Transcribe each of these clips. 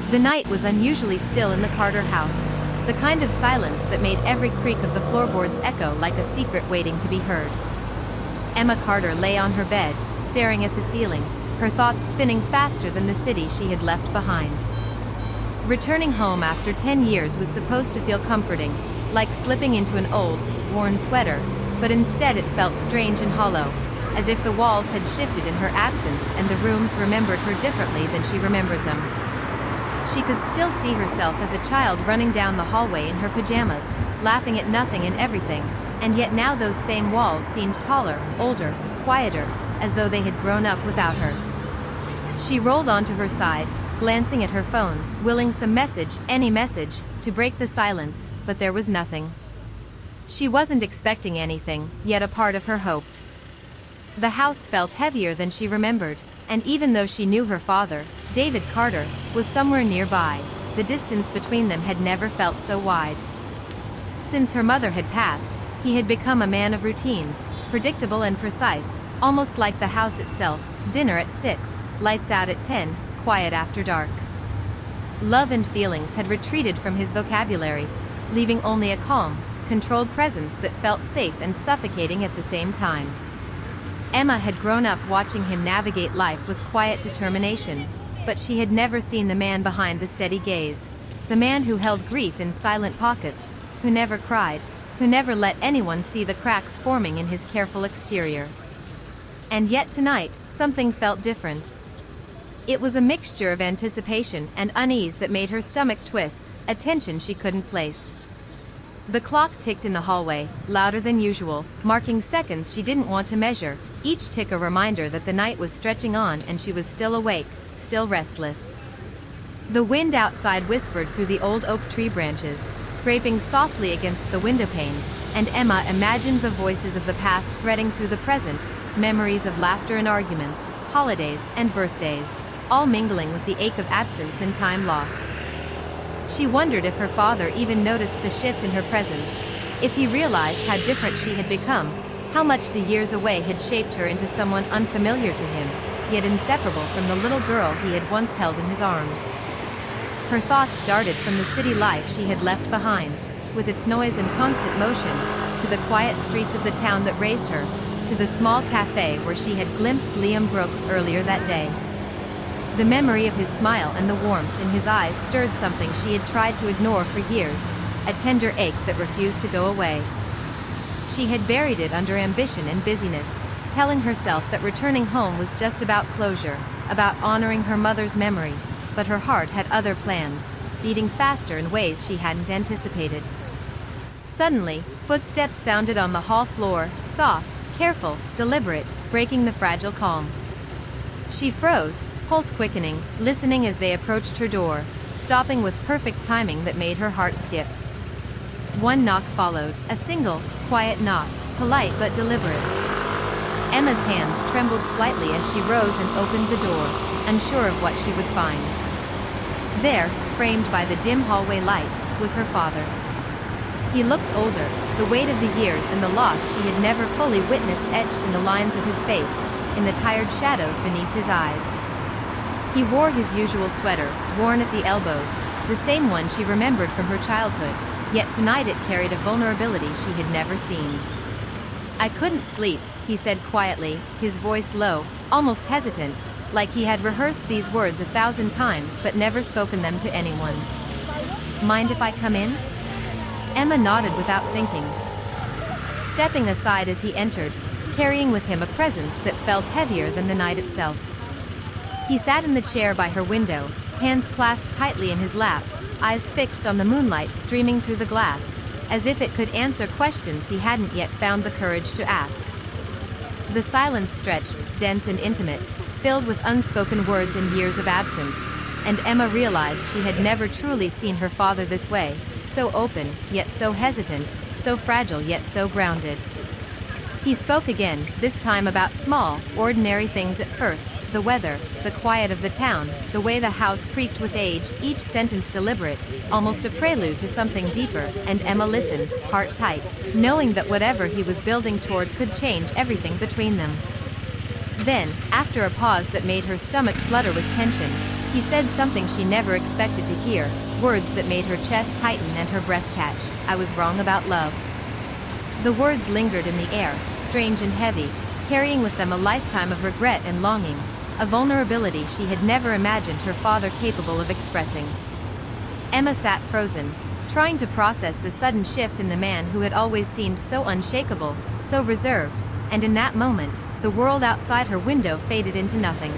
The night was unusually still in the Carter house, the kind of silence that made every creak of the floorboards echo like a secret waiting to be heard. Emma Carter lay on her bed, staring at the ceiling, her thoughts spinning faster than the city she had left behind. Returning home after 10 years was supposed to feel comforting, like slipping into an old, worn sweater, but instead it felt strange and hollow, as if the walls had shifted in her absence and the rooms remembered her differently than she remembered them. She could still see herself as a child running down the hallway in her pajamas, laughing at nothing and everything, and yet now those same walls seemed taller, older, quieter, as though they had grown up without her. She rolled onto her side, glancing at her phone, willing some message, any message, to break the silence, but there was nothing. She wasn't expecting anything, yet a part of her hoped. The house felt heavier than she remembered, and even though she knew her father, David Carter, was somewhere nearby, the distance between them had never felt so wide. Since her mother had passed, he had become a man of routines, predictable and precise, almost like the house itself: dinner at 6, lights out at 10, quiet after dark. Love and feelings had retreated from his vocabulary, leaving only a calm, controlled presence that felt safe and suffocating at the same time. Emma had grown up watching him navigate life with quiet determination, but she had never seen the man behind the steady gaze, the man who held grief in silent pockets, who never cried, who never let anyone see the cracks forming in his careful exterior. And yet tonight, something felt different. It was a mixture of anticipation and unease that made her stomach twist, a tension she couldn't place. The clock ticked in the hallway, louder than usual, marking seconds she didn't want to measure, each tick a reminder that the night was stretching on and she was still awake, still restless. The wind outside whispered through the old oak tree branches, scraping softly against the windowpane, and Emma imagined the voices of the past threading through the present, memories of laughter and arguments, holidays and birthdays, all mingling with the ache of absence and time lost. She wondered if her father even noticed the shift in her presence, if he realized how different she had become, how much the years away had shaped her into someone unfamiliar to him, yet inseparable from the little girl he had once held in his arms. Her thoughts darted from the city life she had left behind, with its noise and constant motion, to the quiet streets of the town that raised her, to the small cafe where she had glimpsed Liam Brooks earlier that day. The memory of his smile and the warmth in his eyes stirred something she had tried to ignore for years, a tender ache that refused to go away. She had buried it under ambition and busyness, telling herself that returning home was just about closure, about honoring her mother's memory, but her heart had other plans, beating faster in ways she hadn't anticipated. Suddenly, footsteps sounded on the hall floor, soft, careful, deliberate, breaking the fragile calm. She froze, pulse quickening, listening as they approached her door, stopping with perfect timing that made her heart skip. One knock followed, a single, quiet knock, polite but deliberate. Emma's hands trembled slightly as she rose and opened the door, unsure of what she would find. There, framed by the dim hallway light, was her father. He looked older, the weight of the years and the loss she had never fully witnessed etched in the lines of his face, in the tired shadows beneath his eyes. He wore his usual sweater, worn at the elbows, the same one she remembered from her childhood, yet tonight it carried a vulnerability she had never seen. "I couldn't sleep," he said quietly, his voice low, almost hesitant, like he had rehearsed these words 1,000 times but never spoken them to anyone. "Mind if I come in?" Emma nodded without thinking, stepping aside as he entered, carrying with him a presence that felt heavier than the night itself. He sat in the chair by her window, hands clasped tightly in his lap, eyes fixed on the moonlight streaming through the glass, as if it could answer questions he hadn't yet found the courage to ask. The silence stretched, dense and intimate, filled with unspoken words and years of absence, and Emma realized she had never truly seen her father this way, so open, yet so hesitant, so fragile yet so grounded. He spoke again, this time about small, ordinary things at first, the weather, the quiet of the town, the way the house creaked with age, each sentence deliberate, almost a prelude to something deeper, and Emma listened, heart tight, knowing that whatever he was building toward could change everything between them. Then, after a pause that made her stomach flutter with tension, He said something she never expected to hear, words that made her chest tighten and her breath catch. I was wrong about love. The words lingered in the air, strange and heavy, carrying with them a lifetime of regret and longing, a vulnerability she had never imagined her father capable of expressing. Emma sat frozen, trying to process the sudden shift in the man who had always seemed so unshakable, so reserved, and in that moment, the world outside her window faded into nothing.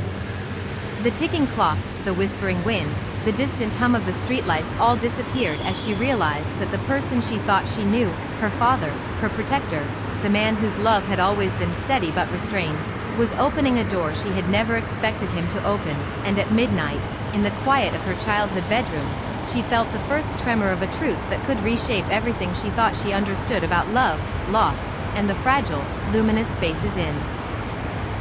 The ticking clock, the whispering wind, the distant hum of the streetlights all disappeared as she realized that the person she thought she knew, her father, her protector, the man whose love had always been steady but restrained, was opening a door she had never expected him to open, and at midnight, in the quiet of her childhood bedroom, she felt the first tremor of a truth that could reshape everything she thought she understood about love, loss, and the fragile, luminous spaces in.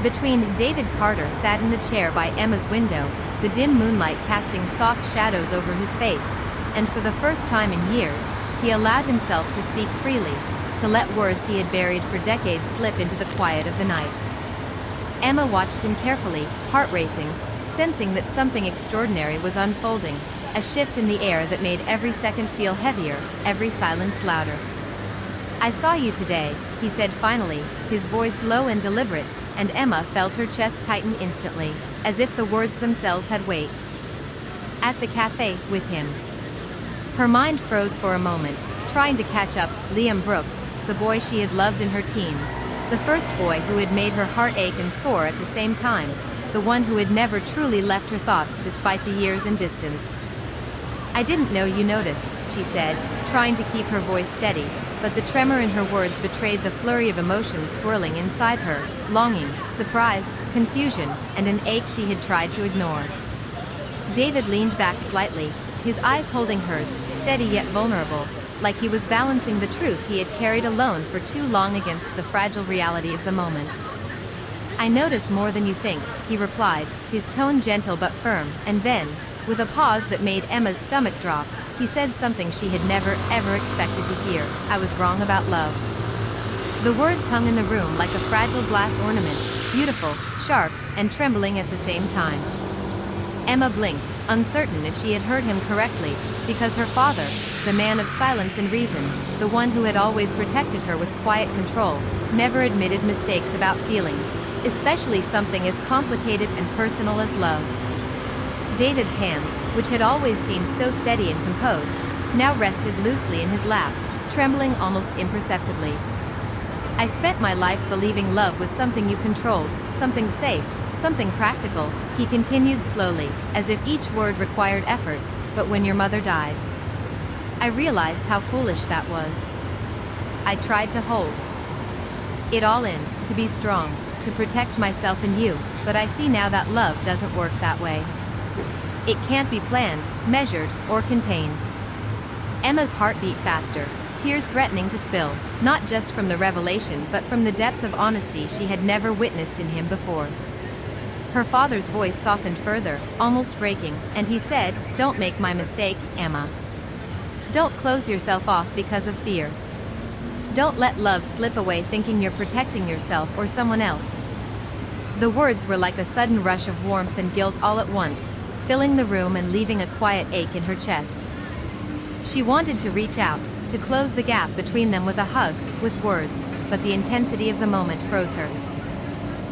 Between David Carter sat in the chair by Emma's window, the dim moonlight casting soft shadows over his face, and for the first time in years, he allowed himself to speak freely, to let words he had buried for decades slip into the quiet of the night. Emma watched him carefully, heart racing, sensing that something extraordinary was unfolding, a shift in the air that made every second feel heavier, every silence louder. "I saw you today," he said finally, his voice low and deliberate, and Emma felt her chest tighten instantly, as if the words themselves had weight. "At the cafe, with him." Her mind froze for a moment, trying to catch up. Liam Brooks, the boy she had loved in her teens, the first boy who had made her heart ache and soar at the same time, the one who had never truly left her thoughts despite the years and distance. "I didn't know you noticed," she said, trying to keep her voice steady, but the tremor in her words betrayed the flurry of emotions swirling inside her, longing, surprise, confusion, and an ache she had tried to ignore. David leaned back slightly, his eyes holding hers, steady yet vulnerable, like he was balancing the truth he had carried alone for too long against the fragile reality of the moment. "I notice more than you think," he replied, his tone gentle but firm, and then, with a pause that made Emma's stomach drop, he said something she had never, ever expected to hear. "I was wrong about love." The words hung in the room like a fragile glass ornament, beautiful, sharp, and trembling at the same time. Emma blinked, uncertain if she had heard him correctly, because her father, the man of silence and reason, the one who had always protected her with quiet control, never admitted mistakes about feelings, especially something as complicated and personal as love. David's hands, which had always seemed so steady and composed, now rested loosely in his lap, trembling almost imperceptibly. "I spent my life believing love was something you controlled, something safe, something practical," he continued slowly, as if each word required effort, "but when your mother died, I realized how foolish that was. I tried to hold it all in, to be strong, to protect myself and you, but I see now that love doesn't work that way. It can't be planned, measured, or contained." Emma's heart beat faster, tears threatening to spill, not just from the revelation but from the depth of honesty she had never witnessed in him before. Her father's voice softened further, almost breaking, and he said, "Don't make my mistake, Emma. Don't close yourself off because of fear. Don't let love slip away thinking you're protecting yourself or someone else." The words were like a sudden rush of warmth and guilt all at once, filling the room and leaving a quiet ache in her chest. She wanted to reach out, to close the gap between them with a hug, with words, but the intensity of the moment froze her.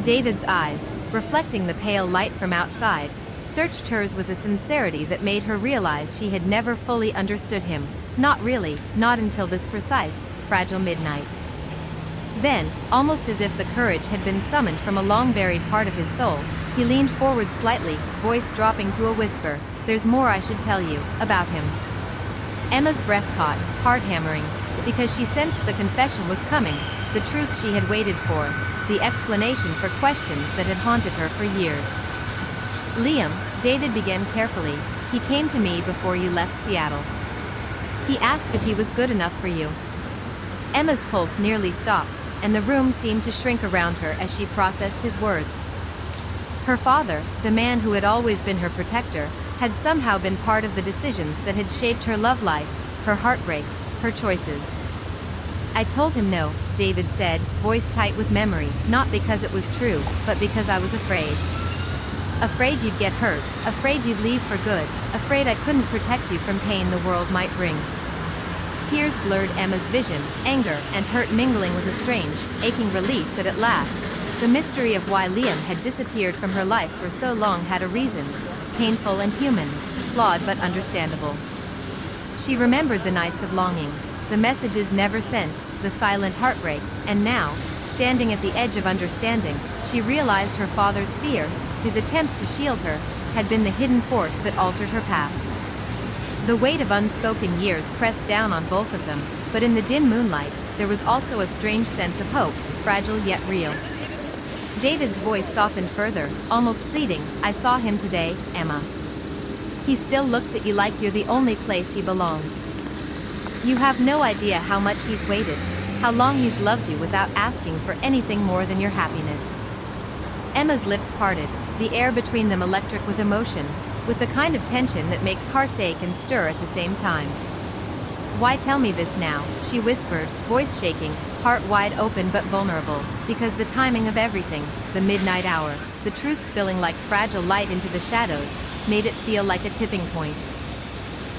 David's eyes, reflecting the pale light from outside, searched hers with a sincerity that made her realize she had never fully understood him, not really, not until this precise, fragile midnight. Then, almost as if the courage had been summoned from a long-buried part of his soul, he leaned forward slightly, voice dropping to a whisper, "There's more I should tell you, about him." Emma's breath caught, heart hammering, because she sensed the confession was coming, the truth she had waited for, the explanation for questions that had haunted her for years. "Liam," David began carefully, "he came to me before you left Seattle. He asked if he was good enough for you." Emma's pulse nearly stopped, and the room seemed to shrink around her as she processed his words. Her father, the man who had always been her protector, had somehow been part of the decisions that had shaped her love life, her heartbreaks, her choices. "I told him no," David said, voice tight with memory, "not because it was true, but because I was afraid. Afraid you'd get hurt, afraid you'd leave for good, afraid I couldn't protect you from pain the world might bring. Tears blurred Emma's vision, anger and hurt mingling with a strange, aching relief that at last, the mystery of why Liam had disappeared from her life for so long had a reason, painful and human, flawed but understandable. She remembered the nights of longing, the messages never sent, the silent heartbreak, and now, standing at the edge of understanding, she realized her father's fear, his attempt to shield her, had been the hidden force that altered her path. The weight of unspoken years pressed down on both of them, but in the dim moonlight, there was also a strange sense of hope, fragile yet real. David's voice softened further, almost pleading, I saw him today, Emma. He still looks at you like you're the only place he belongs. You have no idea how much he's waited, how long he's loved you without asking for anything more than your happiness. Emma's lips parted, the air between them electric with emotion, with the kind of tension that makes hearts ache and stir at the same time. Why tell me this now, she whispered, voice shaking, heart wide open but vulnerable, because the timing of everything, the midnight hour, the truth spilling like fragile light into the shadows, made it feel like a tipping point.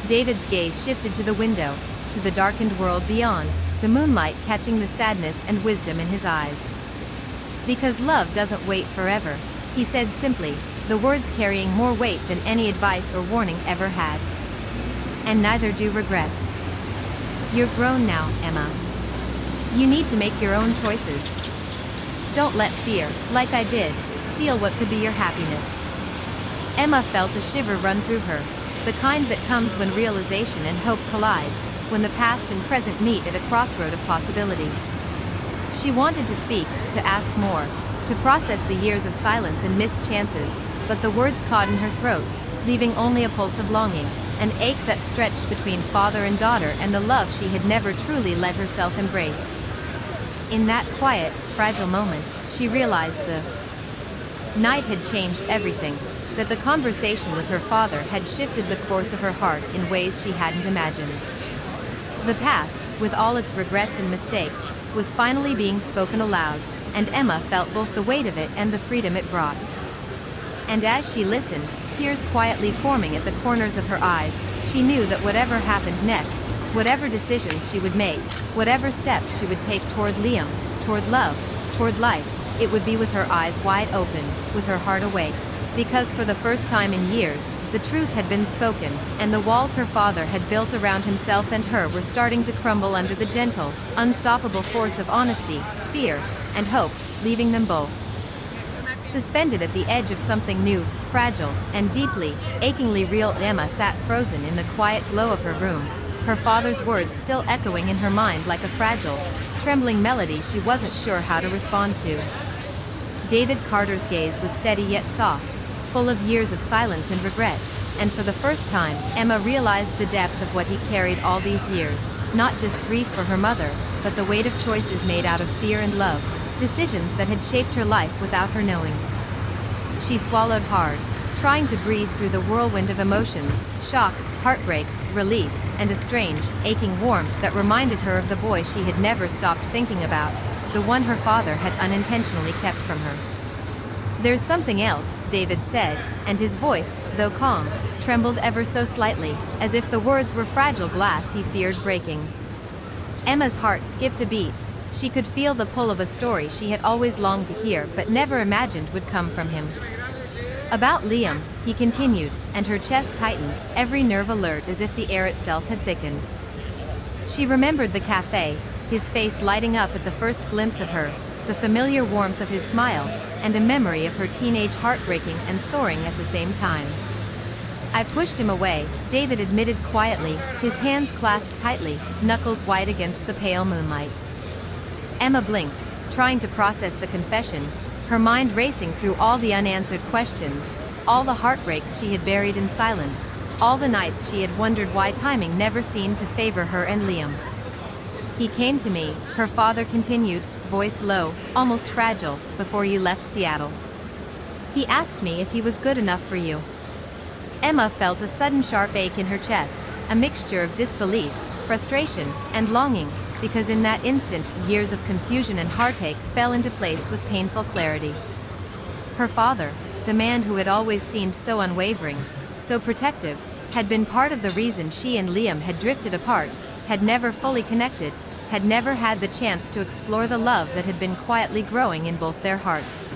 David's gaze shifted to the window, to the darkened world beyond, the moonlight catching the sadness and wisdom in his eyes. Because love doesn't wait forever, he said simply, the words carrying more weight than any advice or warning ever had. And neither do regrets. You're grown now, Emma. You need to make your own choices. Don't let fear, like I did, steal what could be your happiness. Emma felt a shiver run through her, the kind that comes when realization and hope collide, when the past and present meet at a crossroad of possibility. She wanted to speak, to ask more, to process the years of silence and missed chances, but the words caught in her throat, leaving only a pulse of longing, an ache that stretched between father and daughter and the love she had never truly let herself embrace. In that quiet, fragile moment, she realized the night had changed everything, that the conversation with her father had shifted the course of her heart in ways she hadn't imagined. The past, with all its regrets and mistakes, was finally being spoken aloud, and Emma felt both the weight of it and the freedom it brought. And as she listened, tears quietly forming at the corners of her eyes, she knew that whatever happened next, whatever decisions she would make, whatever steps she would take toward Liam, toward love, toward life, it would be with her eyes wide open, with her heart awake. Because for the first time in years, the truth had been spoken, and the walls her father had built around himself and her were starting to crumble under the gentle, unstoppable force of honesty, fear, and hope, leaving them both suspended at the edge of something new, fragile, and deeply, achingly real. Emma sat frozen in the quiet glow of her room, her father's words still echoing in her mind like a fragile, trembling melody she wasn't sure how to respond to. David Carter's gaze was steady yet soft, full of years of silence and regret, and for the first time, Emma realized the depth of what he carried all these years, not just grief for her mother, but the weight of choices made out of fear and love, decisions that had shaped her life without her knowing. She swallowed hard, trying to breathe through the whirlwind of emotions, shock, heartbreak, relief, and a strange, aching warmth that reminded her of the boy she had never stopped thinking about, the one her father had unintentionally kept from her. There's something else, David said, and his voice, though calm, trembled ever so slightly, as if the words were fragile glass he feared breaking. Emma's heart skipped a beat. She could feel the pull of a story she had always longed to hear but never imagined would come from him. About Liam, he continued, and her chest tightened, every nerve alert as if the air itself had thickened. She remembered the cafe, his face lighting up at the first glimpse of her, the familiar warmth of his smile, and a memory of her teenage heartbreaking and soaring at the same time. I pushed him away, David admitted quietly, his hands clasped tightly, knuckles white against the pale moonlight. Emma blinked, trying to process the confession, her mind racing through all the unanswered questions, all the heartbreaks she had buried in silence, all the nights she had wondered why timing never seemed to favor her and Liam. He came to me, her father continued, voice low, almost fragile, before you left Seattle. He asked me if he was good enough for you. Emma felt a sudden sharp ache in her chest, a mixture of disbelief, frustration, and longing, because in that instant, years of confusion and heartache fell into place with painful clarity. Her father, the man who had always seemed so unwavering, so protective, had been part of the reason she and Liam had drifted apart, had never fully connected, had never had the chance to explore the love that had been quietly growing in both their hearts.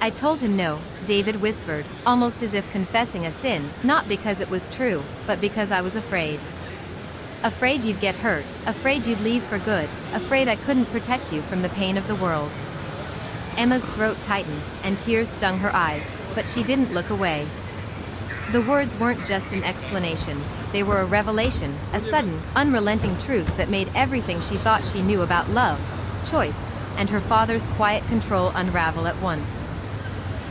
I told him no, David whispered, almost as if confessing a sin, not because it was true, but because I was afraid. Afraid you'd get hurt, afraid you'd leave for good, afraid I couldn't protect you from the pain of the world. Emma's throat tightened, and tears stung her eyes, but she didn't look away. The words weren't just an explanation, they were a revelation, a sudden, unrelenting truth that made everything she thought she knew about love, choice, and her father's quiet control unravel at once.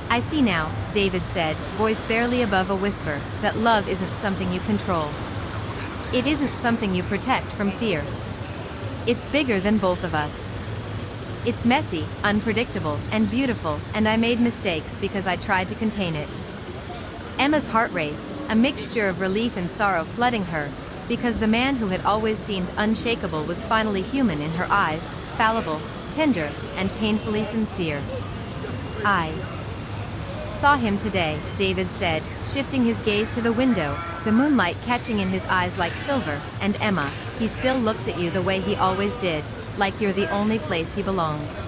I see now, David said, voice barely above a whisper, that love isn't something you control. It isn't something you protect from fear. It's bigger than both of us. It's messy, unpredictable, and beautiful, and I made mistakes because I tried to contain it. Emma's heart raced, a mixture of relief and sorrow flooding her, because the man who had always seemed unshakable was finally human in her eyes, fallible, tender, and painfully sincere. I saw him today, David said, shifting his gaze to the window, the moonlight catching in his eyes like silver, and Emma, he still looks at you the way he always did, like you're the only place he belongs.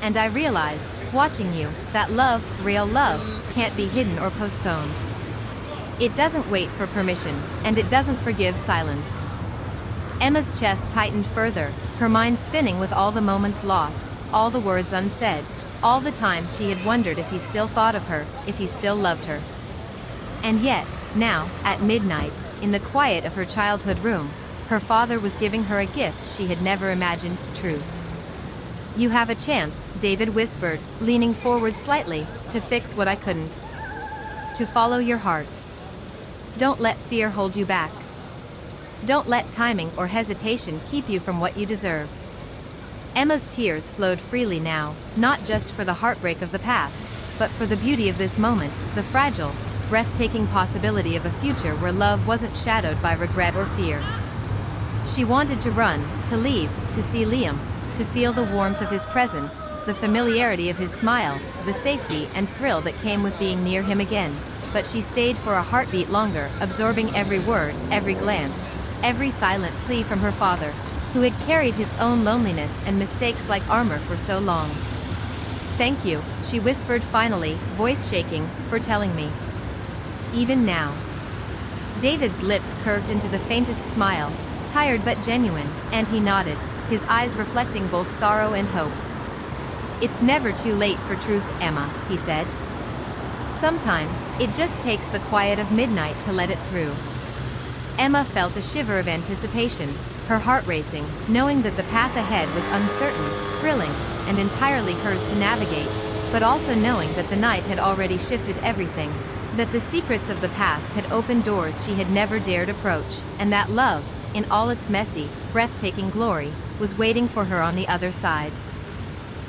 And I realized, watching you, that love, real love, can't be hidden or postponed. It doesn't wait for permission, and it doesn't forgive silence. Emma's chest tightened further, her mind spinning with all the moments lost, all the words unsaid, all the times she had wondered if he still thought of her, if he still loved her. And yet, now, at midnight, in the quiet of her childhood room, her father was giving her a gift she had never imagined, truth. You have a chance, David whispered, leaning forward slightly, to fix what I couldn't. To follow your heart. Don't let fear hold you back. Don't let timing or hesitation keep you from what you deserve. Emma's tears flowed freely now, not just for the heartbreak of the past, but for the beauty of this moment, the fragile, breathtaking possibility of a future where love wasn't shadowed by regret or fear. She wanted to run, to leave, to see Liam, to feel the warmth of his presence, the familiarity of his smile, the safety and thrill that came with being near him again, but she stayed for a heartbeat longer, absorbing every word, every glance, every silent plea from her father, who had carried his own loneliness and mistakes like armor for so long. Thank you, she whispered finally, voice shaking, for telling me. Even now. David's lips curved into the faintest smile, tired but genuine, and he nodded, his eyes reflecting both sorrow and hope. It's never too late for truth, Emma, he said. Sometimes, it just takes the quiet of midnight to let it through. Emma felt a shiver of anticipation, her heart racing, knowing that the path ahead was uncertain, thrilling, and entirely hers to navigate, but also knowing that the night had already shifted everything, that the secrets of the past had opened doors she had never dared approach, and that love, in all its messy, breathtaking glory, was waiting for her on the other side.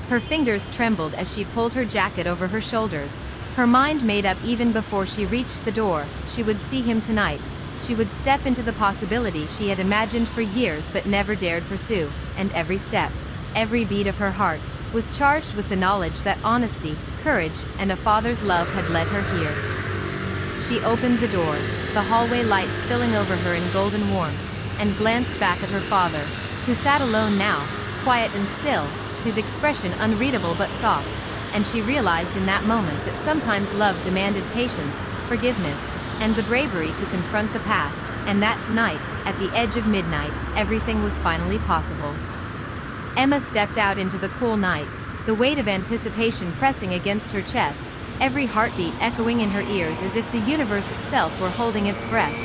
Her fingers trembled as she pulled her jacket over her shoulders, her mind made up even before she reached the door, she would see him tonight. She would step into the possibility she had imagined for years but never dared pursue, and every step, every beat of her heart, was charged with the knowledge that honesty, courage, and a father's love had led her here. She opened the door, the hallway light spilling over her in golden warmth, and glanced back at her father, who sat alone now, quiet and still, his expression unreadable but soft, and she realized in that moment that sometimes love demanded patience, forgiveness, and the bravery to confront the past, and that tonight, at the edge of midnight, everything was finally possible. Emma stepped out into the cool night, the weight of anticipation pressing against her chest, every heartbeat echoing in her ears as if the universe itself were holding its breath,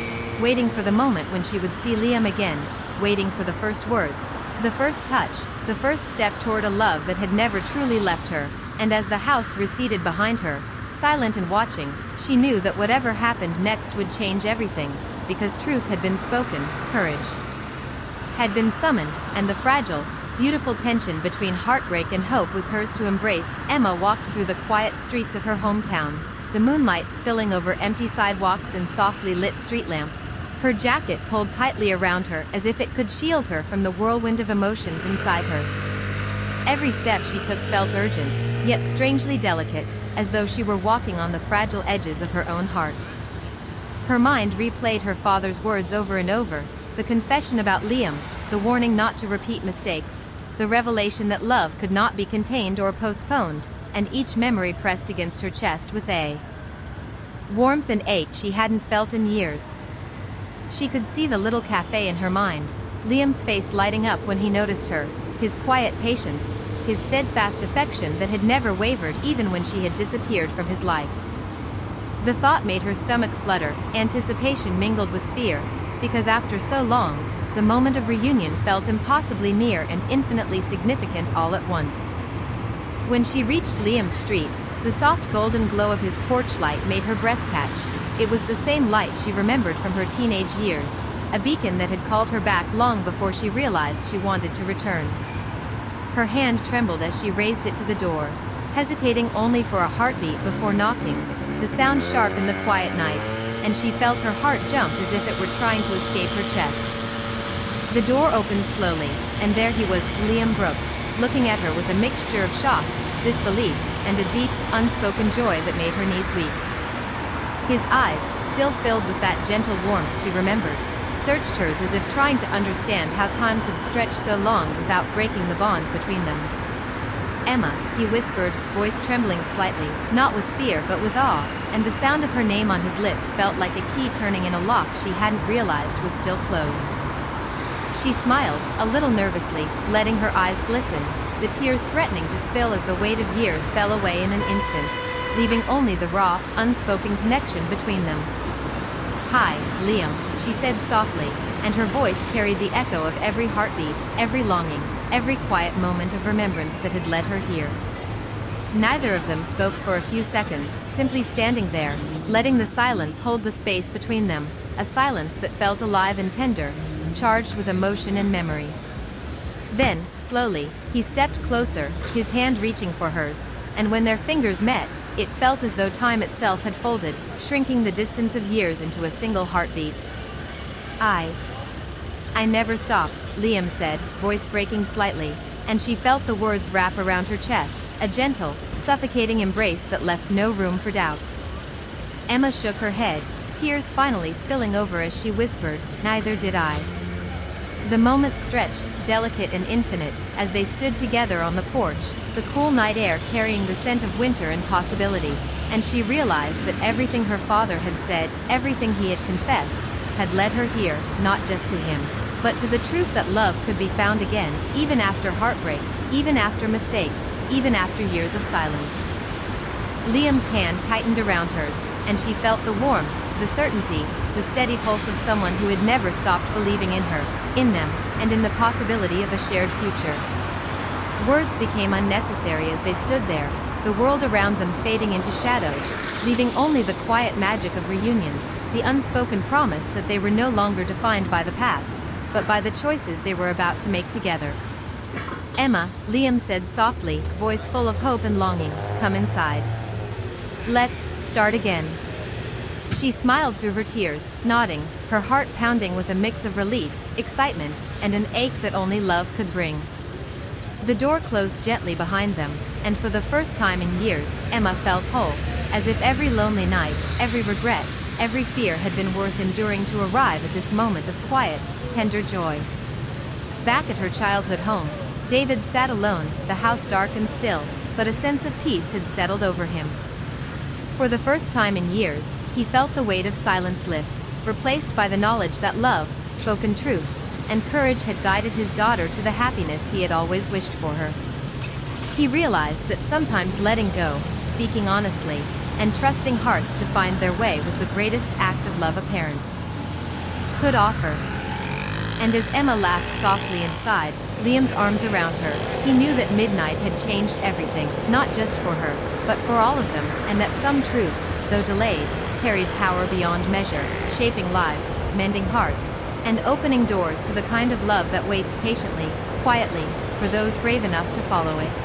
waiting for the moment when she would see Liam again, waiting for the first words, the first touch, the first step toward a love that had never truly left her, and as the house receded behind her, silent and watching, she knew that whatever happened next would change everything, because truth had been spoken, courage had been summoned, and the fragile, beautiful tension between heartbreak and hope was hers to embrace. Emma walked through the quiet streets of her hometown, the moonlight spilling over empty sidewalks and softly lit street lamps, her jacket pulled tightly around her as if it could shield her from the whirlwind of emotions inside her. Every step she took felt urgent, yet strangely delicate, as though she were walking on the fragile edges of her own heart. Her mind replayed her father's words over and over, the confession about Liam, the warning not to repeat mistakes, the revelation that love could not be contained or postponed, and each memory pressed against her chest with a warmth and ache she hadn't felt in years. She could see the little cafe in her mind, Liam's face lighting up when he noticed her, his quiet patience, his steadfast affection that had never wavered even when she had disappeared from his life. The thought made her stomach flutter, anticipation mingled with fear, because after so long, the moment of reunion felt impossibly near and infinitely significant all at once. When she reached Liam's street, the soft golden glow of his porch light made her breath catch. It was the same light she remembered from her teenage years, a beacon that had called her back long before she realized she wanted to return. Her hand trembled as she raised it to the door, hesitating only for a heartbeat before knocking, the sound sharp in the quiet night, and she felt her heart jump as if it were trying to escape her chest. The door opened slowly, and there he was, Liam Brooks, looking at her with a mixture of shock, disbelief, and a deep, unspoken joy that made her knees weak. His eyes, still filled with that gentle warmth she remembered, searched hers as if trying to understand how time could stretch so long without breaking the bond between them. "Emma," he whispered, voice trembling slightly, not with fear but with awe, and the sound of her name on his lips felt like a key turning in a lock she hadn't realized was still closed. She smiled, a little nervously, letting her eyes glisten, the tears threatening to spill as the weight of years fell away in an instant, leaving only the raw, unspoken connection between them. "Hi, Liam," she said softly, and her voice carried the echo of every heartbeat, every longing, every quiet moment of remembrance that had led her here. Neither of them spoke for a few seconds, simply standing there, letting the silence hold the space between them, a silence that felt alive and tender, charged with emotion and memory. Then, slowly, he stepped closer, his hand reaching for hers, and when their fingers met, it felt as though time itself had folded, shrinking the distance of years into a single heartbeat. I never stopped," Liam said, voice breaking slightly, and she felt the words wrap around her chest, a gentle, suffocating embrace that left no room for doubt. Emma shook her head, tears finally spilling over as she whispered, "Neither did I." The moment stretched, delicate and infinite, as they stood together on the porch, the cool night air carrying the scent of winter and possibility, and she realized that everything her father had said, everything he had confessed, had led her here, not just to him, but to the truth that love could be found again, even after heartbreak, even after mistakes, even after years of silence. Liam's hand tightened around hers, and she felt the warmth, the certainty, the steady pulse of someone who had never stopped believing in her, in them, and in the possibility of a shared future. Words became unnecessary as they stood there, the world around them fading into shadows, leaving only the quiet magic of reunion, the unspoken promise that they were no longer defined by the past, but by the choices they were about to make together. "Emma," Liam said softly, voice full of hope and longing, "come inside. Let's start again." She smiled through her tears, nodding, her heart pounding with a mix of relief, excitement, and an ache that only love could bring. The door closed gently behind them, and for the first time in years, Emma felt whole, as if every lonely night, every regret, every fear had been worth enduring to arrive at this moment of quiet, tender joy. Back at her childhood home, David sat alone, the house dark and still, but a sense of peace had settled over him. For the first time in years, he felt the weight of silence lift, replaced by the knowledge that love, spoken truth, and courage had guided his daughter to the happiness he had always wished for her. He realized that sometimes letting go, speaking honestly, and trusting hearts to find their way was the greatest act of love a parent could offer. And as Emma laughed softly inside, Liam's arms around her, he knew that midnight had changed everything, not just for her, but for all of them, and that some truths, though delayed, carried power beyond measure, shaping lives, mending hearts, and opening doors to the kind of love that waits patiently, quietly, for those brave enough to follow it.